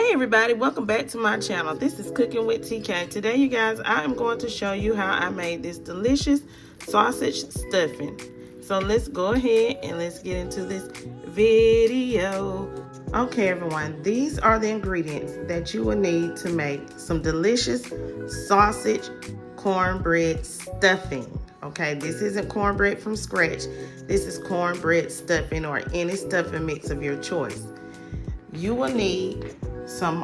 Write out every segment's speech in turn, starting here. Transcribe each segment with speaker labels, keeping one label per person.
Speaker 1: Hey everybody, welcome back to my channel. This is Cooking with TK. Today you guys, I am going to show you how I made this delicious sausage stuffing. So let's go ahead and let's get into this video. Okay everyone, these are the ingredients that you will need to make some delicious sausage cornbread stuffing. Okay, this isn't cornbread from scratch. This is cornbread stuffing or any stuffing mix of your choice. You will need some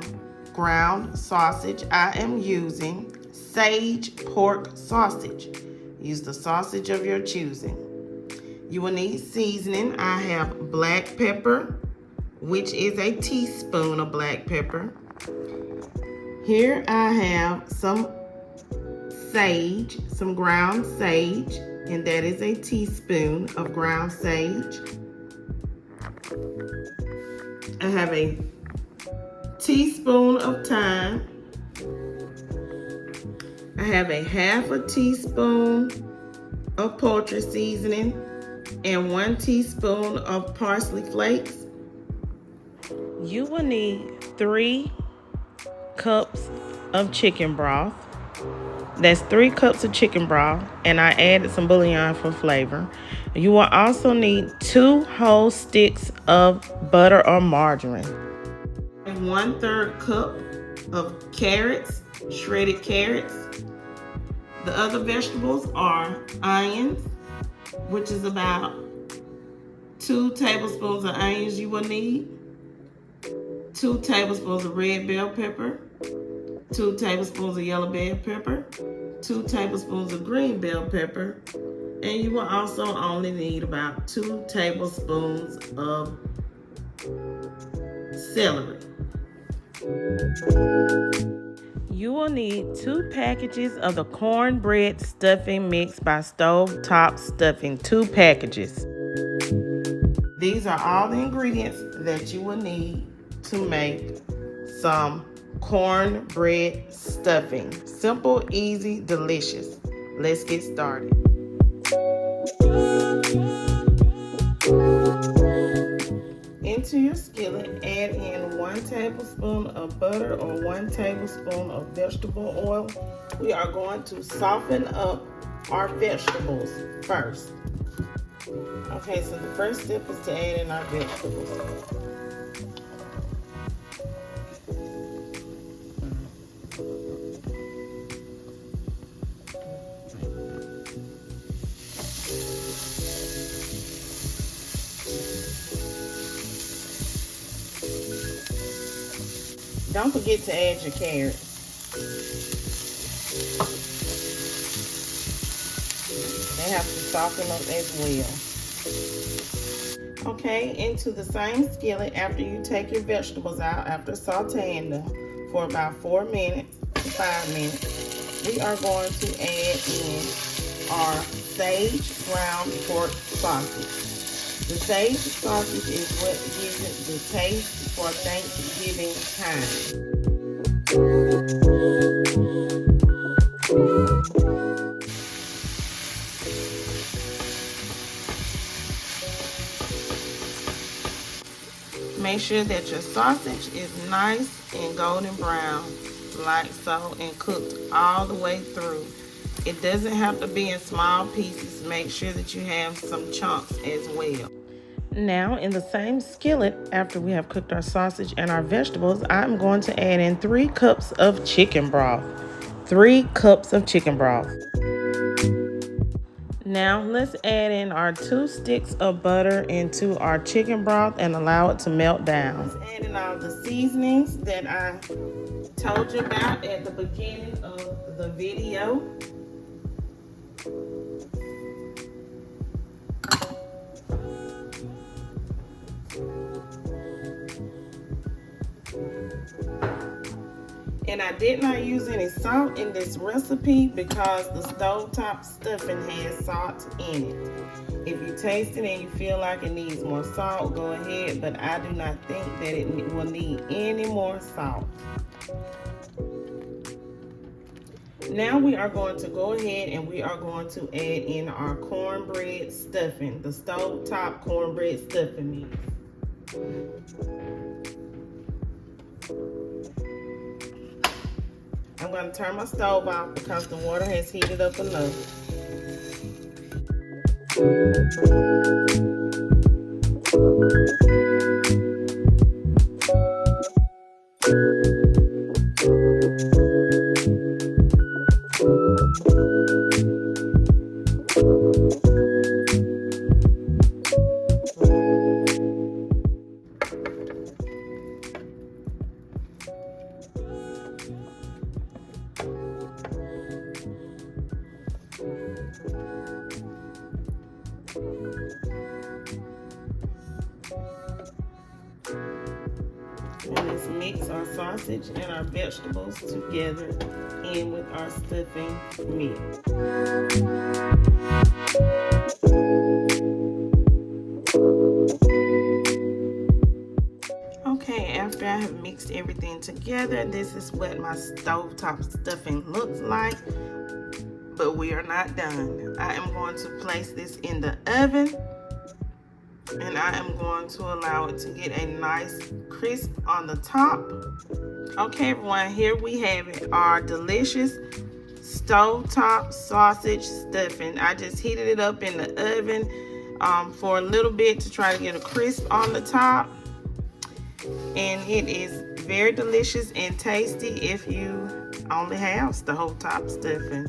Speaker 1: ground sausage. I am using sage pork sausage. Use the sausage of your choosing. You will need seasoning. I have black pepper, which is a teaspoon of black pepper. Here I have some sage, some ground sage, and that is a teaspoon of ground sage. I have a teaspoon of thyme. I have a half a teaspoon of poultry seasoning and 1 teaspoon of parsley flakes. You will need 3 cups of chicken broth. That's 3 cups of chicken broth, and I added some bouillon for flavor. You will also need 2 whole sticks of butter or margarine. 1/3 cup of carrots, shredded carrots. The other vegetables are onions, which is about 2 tablespoons of onions you will need, 2 tablespoons of red bell pepper, 2 tablespoons of yellow bell pepper, 2 tablespoons of green bell pepper, and you will also only need about 2 tablespoons of celery. You will need 2 packages of the cornbread stuffing mix by Stovetop Stuffing, 2 packages. These are all the ingredients that you will need to make some cornbread stuffing. Simple, easy, delicious. Let's get started. Into your skillet, add in 1 tablespoon of butter or 1 tablespoon of vegetable oil. We are going to soften up our vegetables first. Okay, so the first step is to add in our vegetables. Don't forget to add your carrots. They have to soften up as well. Okay, into the same skillet, after you take your vegetables out, after sauteing them for about 4 minutes to 5 minutes, we are going to add in our sage ground pork sausage. The sage sausage is what gives it the taste for Thanksgiving time. Make sure that your sausage is nice and golden brown, like so, and cooked all the way through. It doesn't have to be in small pieces. Make sure that you have some chunks as well. Now, in the same skillet, after we have cooked our sausage and our vegetables, I'm going to add in 3 cups of chicken broth. 3 cups of chicken broth. Now, let's add in our 2 sticks of butter into our chicken broth and allow it to melt down. Let's add in all the seasonings that I told you about at the beginning of the video. And I did not use any salt in this recipe because the stovetop stuffing has salt in it. If you taste it and you feel like it needs more salt, go ahead, but I do not think that it will need any more salt. Now we are going to go ahead and we are going to add in our cornbread stuffing, the stovetop cornbread stuffing mix. I'm going to turn my stove off because the water has heated up enough. And let's mix our sausage and our vegetables together in with our stuffing meat. Okay, after I have mixed everything together, this is what my stovetop stuffing looks like. But we are not done. I am going to place this in the oven, and I am going to allow it to get a nice crisp on the top. Okay, everyone, here we have it, our delicious stovetop sausage stuffing. I just heated it up in the oven for a little bit to try to get a crisp on the top. And it is very delicious and tasty if you only have stovetop stuffing.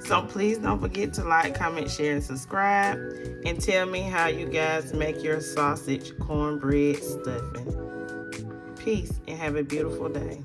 Speaker 1: So please don't forget to like, comment, share, and subscribe. And tell me how you guys make your sausage cornbread stuffing. Peace and have a beautiful day.